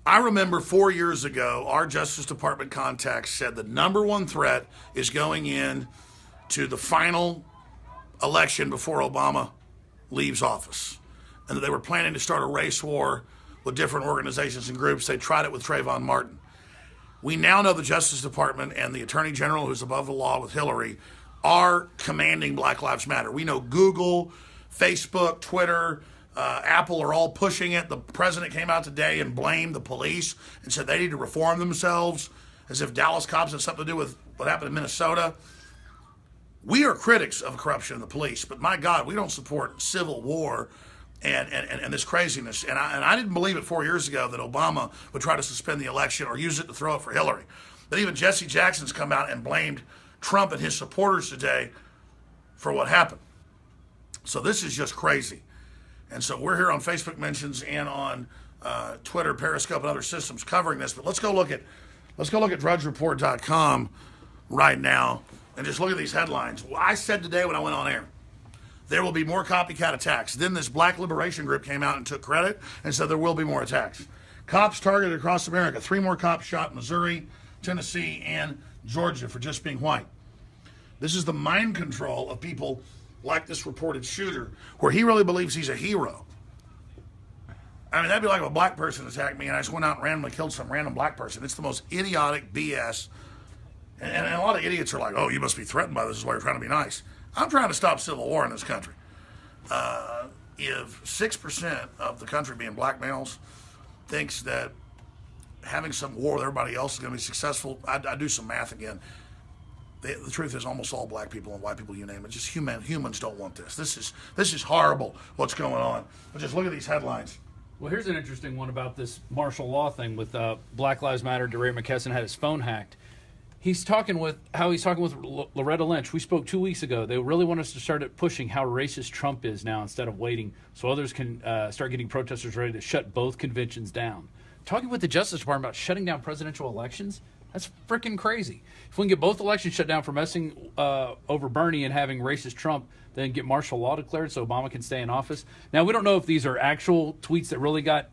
I remember 4 years ago, our Justice Department contacts said the number one threat is going in to the final election before Obama leaves office, and that they were planning to start a race war with different organizations and groups. They tried it with Trayvon Martin. We now know the Justice Department and the Attorney General, who's above the law with Hillary, are commanding Black Lives Matter. We know Google, Facebook, Twitter, Apple are all pushing it. The president came out today and blamed the police and said they need to reform themselves, as if Dallas cops had something to do with what happened in Minnesota. We are critics of corruption in the police, but my God, we don't support civil war and this craziness. And I didn't believe it 4 years ago that Obama would try to suspend the election or use it to throw it for Hillary. But even Jesse Jackson's come out and blamed Trump and his supporters today for what happened. So this is just crazy. And so we're here on Facebook mentions and on Twitter, Periscope, and other systems covering this. But let's go look at drudgereport.com right now and just look at these headlines. Well, I said today when I went on air, there will be more copycat attacks. Then this Black Liberation Group came out and took credit and said there will be more attacks. Cops targeted across America. 3 more cops shot in Missouri, Tennessee, and Georgia for just being white. This is the mind control of people like this reported shooter, where he really believes he's a hero. I mean, that'd be like if a black person attacked me and I just went out and randomly killed some random black person. It's the most idiotic BS. And a lot of idiots are like, oh, you must be threatened by this, is why you're trying to be nice. I'm trying to stop civil war in this country. If 6% of the country being black males thinks that having some war with everybody else is going to be successful, I do some math again. The truth is almost all black people and white people, you name it, just humans don't want this. This is horrible what's going on. But just look at these headlines. Well, here's an interesting one about this martial law thing with Black Lives Matter. DeRay McKesson had his phone hacked. He's talking with Loretta Lynch. We spoke 2 weeks ago. They really want us to start pushing how racist Trump is now instead of waiting so others can start getting protesters ready to shut both conventions down. Talking with the Justice Department about shutting down presidential elections? That's freaking crazy. If we can get both elections shut down for messing over Bernie and having racist Trump, then get martial law declared so Obama can stay in office. Now, we don't know if these are actual tweets that really got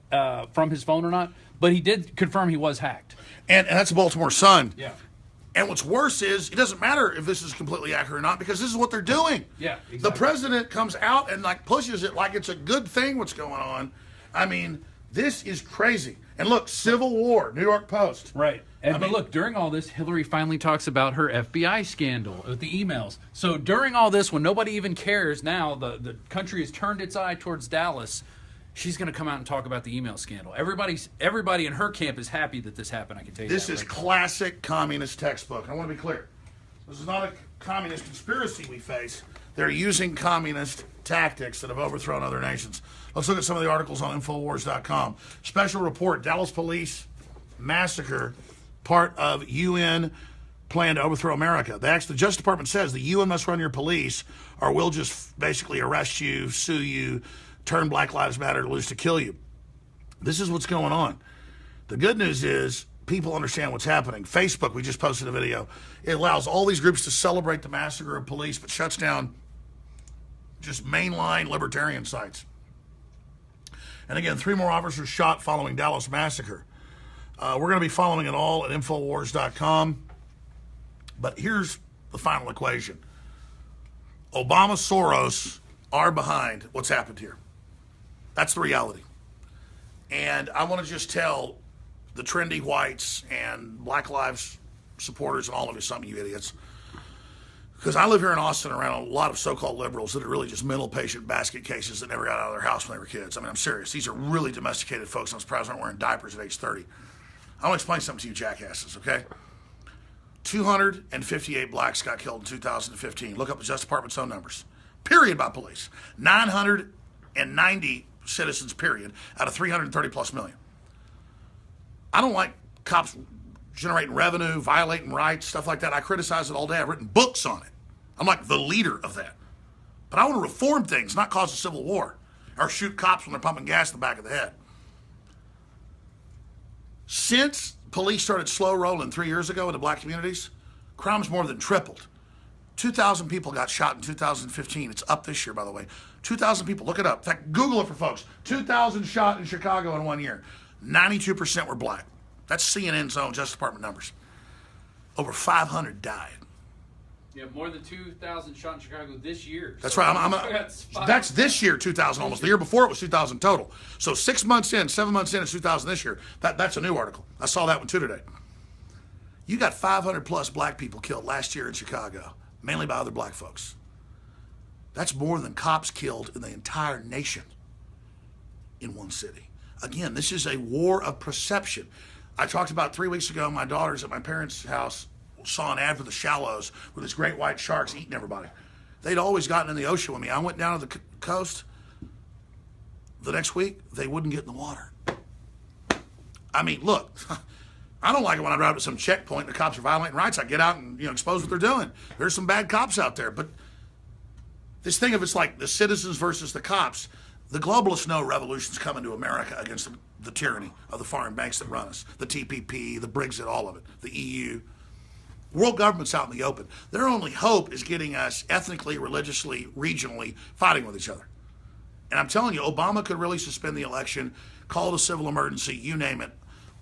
from his phone or not, but he did confirm he was hacked. And that's the Baltimore Sun. Yeah. And what's worse is it doesn't matter if this is completely accurate or not, because this is what they're doing. Yeah, exactly. The president comes out and pushes it like it's a good thing what's going on. I mean, this is crazy. And look, Civil War, New York Post. Right. But look, during all this, Hillary finally talks about her FBI scandal with the emails. So during all this, when nobody even cares now, the country has turned its eye towards Dallas, she's going to come out and talk about the email scandal. Everybody in her camp is happy that this happened, I can tell you This that. is communist communist textbook. I want to be clear. This is not a communist conspiracy we face. They're using communist tactics that have overthrown other nations. Let's look at some of the articles on Infowars.com. Special report, Dallas police massacre, part of UN plan to overthrow America. The Justice Department says the UN must run your police or we'll just basically arrest you, sue you, turn Black Lives Matter loose to kill you. This is what's going on. The good news is people understand what's happening. Facebook, we just posted a video. It allows all these groups to celebrate the massacre of police, but shuts down just mainline libertarian sites. And again, 3 more officers shot following Dallas massacre. We're going to be following it all at Infowars.com. But here's the final equation. Obama, Soros are behind what's happened here. That's the reality. And I want to just tell the trendy whites and Black Lives supporters and all of you something, you idiots. Because I live here in Austin around a lot of so-called liberals that are really just mental patient basket cases that never got out of their house when they were kids. I mean, I'm serious. These are really domesticated folks. I'm surprised they aren't wearing diapers at age 30. I want to explain something to you jackasses, okay? 258 blacks got killed in 2015. Look up the Justice Department's own numbers. Period, by police. 990 citizens, period, out of 330 plus million. I don't like cops generating revenue, violating rights, stuff like that. I criticize it all day. I've written books on it. I'm like the leader of that. But I want to reform things, not cause a civil war or shoot cops when they're pumping gas in the back of the head. Since police started slow rolling 3 years ago in the black communities, crime's more than tripled. 2,000 people got shot in 2015. It's up this year, by the way. 2,000 people. Look it up. In fact, Google it for folks. 2,000 shot in Chicago in 1 year. 92% were black. That's CNN's own Justice Department numbers. Over 500 died. Yeah, more than 2,000 shot in Chicago this year. That's right. That's this year, 2,000 almost. The year before it was 2,000 total. So 6 months in, 7 months in, it's 2,000 this year. That's a new article. I saw that one too today. You got 500 plus black people killed last year in Chicago, mainly by other black folks. That's more than cops killed in the entire nation in one city. Again, this is a war of perception. I talked about 3 weeks ago, my daughters at my parents' house saw an ad for the Shallows with these great white sharks eating everybody. They'd always gotten in the ocean with me. I went down to the coast the next week. They wouldn't get in the water. I mean, look, I don't like it when I drive to some checkpoint and the cops are violating rights. I get out and expose what they're doing. There's some bad cops out there. But this thing of it's like the citizens versus the cops, the globalists know revolution's coming to America against the tyranny of the foreign banks that run us, the TPP, the Brexit, all of it, the EU. World government's out in the open. Their only hope is getting us ethnically, religiously, regionally fighting with each other. And I'm telling you, Obama could really suspend the election, call it a civil emergency, you name it.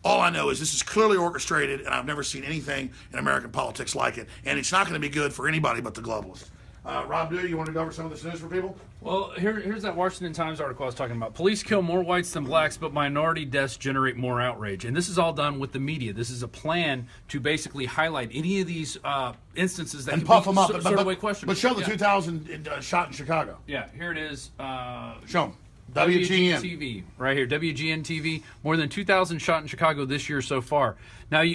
All I know is this is clearly orchestrated, and I've never seen anything in American politics like it. And it's not going to be good for anybody but the globalists. Rob, you want to go over some of this news for people? Well, here's that Washington Times article I was talking about. Police kill more whites than blacks, but minority deaths generate more outrage. And this is all done with the media. This is a plan to basically highlight any of these instances that and can puff be them up, sort of questionable. But show the 2,000 shot in Chicago. Yeah, here it is. Show them. WGN TV, right here. WGN TV. More than 2,000 shot in Chicago this year so far. Now,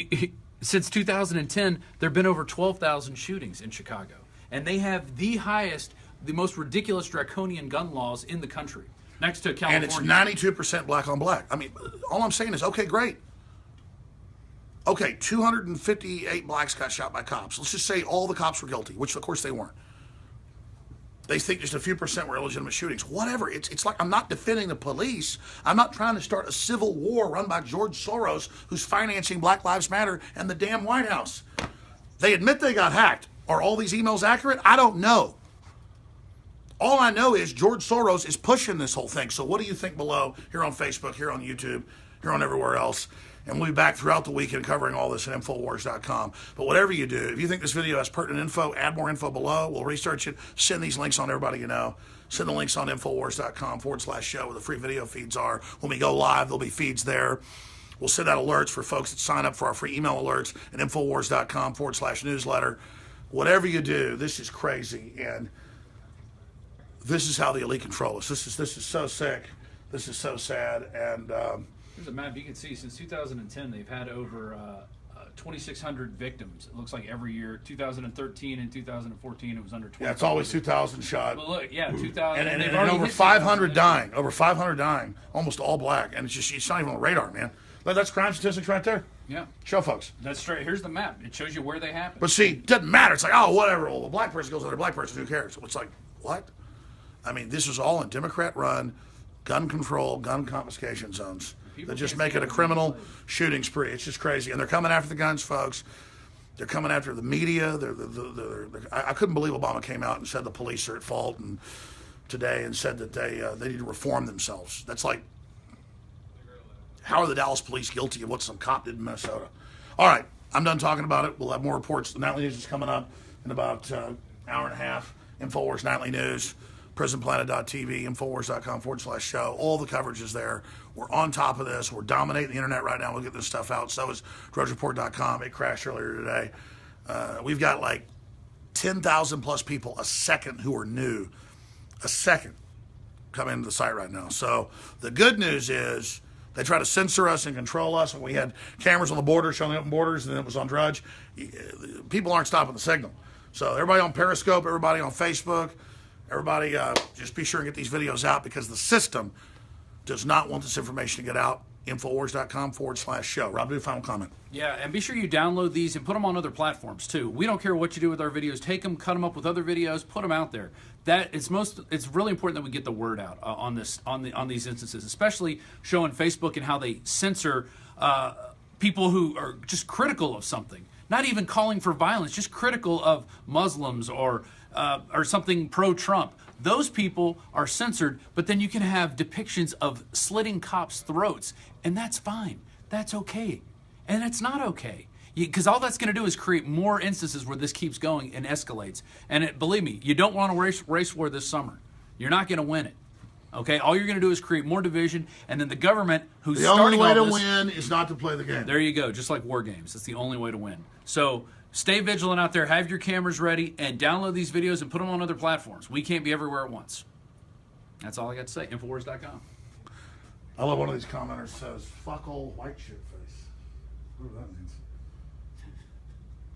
since 2010, there have been over 12,000 shootings in Chicago. And they have the highest, the most ridiculous draconian gun laws in the country, next to California. And it's 92% black on black. I mean, all I'm saying is, okay, great. Okay, 258 blacks got shot by cops. Let's just say all the cops were guilty, which of course they weren't. They think just a few percent were illegitimate shootings. Whatever. It's like I'm not defending the police. I'm not trying to start a civil war run by George Soros, who's financing Black Lives Matter and the damn White House. They admit they got hacked. Are all these emails accurate? I don't know. All I know is George Soros is pushing this whole thing. So what do you think below, here on Facebook, here on YouTube, here on everywhere else? And we'll be back throughout the weekend covering all this at Infowars.com. But whatever you do, if you think this video has pertinent info, add more info below. We'll research it. Send these links on to everybody you know. Send the links on Infowars.com/show where the free video feeds are. When we go live, there'll be feeds there. We'll send out alerts for folks that sign up for our free email alerts at Infowars.com/newsletter. Whatever you do, this is crazy, and this is how the elite control us. This is so sick. This is so sad. And here's a map you can see. Since 2010, they've had over 2,600 victims. It looks like every year. 2013 and 2014, it was under 20. Yeah, it's always 2,000 shot. But look, yeah, 2,000, and over 500 dying. Over 500 dying, almost all black, and it's not even on the radar, man. That's crime statistics right there. Yeah. Show folks. That's straight. Here's the map. It shows you where they happen. But see, it doesn't matter. It's like, oh, whatever. Well, a black person goes to another black person. Who cares? It's like, what? I mean, this is all in Democrat-run gun control, gun confiscation zones. That just make it a criminal shooting spree. It's just crazy. And they're coming after the guns, folks. They're coming after the media. I couldn't believe Obama came out and said the police are at fault and today and said that they need to reform themselves. That's like, how are the Dallas police guilty of what some cop did in Minnesota? All right, I'm done talking about it. We'll have more reports. The Nightly News is coming up in about an hour and a half. Infowars Nightly News, prisonplanet.tv, infowars.com/show. All the coverage is there. We're on top of this. We're dominating the internet right now. We'll get this stuff out. So is drudgereport.com. It crashed earlier today. We've got like 10,000 plus people a second who are new. A second coming into the site right now. So the good news is, they try to censor us and control us. When we had cameras on the border showing open borders, and then it was on Drudge. People aren't stopping the signal. So everybody on Periscope, everybody on Facebook, everybody just be sure and get these videos out because the system does not want this information to get out. Infowars.com/show. Rob, do a final comment. Yeah, and be sure you download these and put them on other platforms too. We don't care what you do with our videos. Take them, cut them up with other videos, put them out there. It's really important that we get the word out on these instances, especially showing Facebook and how they censor people who are just critical of something, not even calling for violence, just critical of Muslims or something pro-Trump. Those people are censored, but then you can have depictions of slitting cops' throats, and that's fine. That's okay. And it's not okay. Because all that's going to do is create more instances where this keeps going and escalates. And believe me, you don't want a race war this summer. You're not going to win it. Okay? All you're going to do is create more division, and then the government who's starting all this... The only way to win is not to play the game. There you go. Just like war games. It's the only way to win. So stay vigilant out there. Have your cameras ready, and download these videos and put them on other platforms. We can't be everywhere at once. That's all I got to say. Infowars.com. I love one of these commenters says, fuck old white shit face. What does that mean?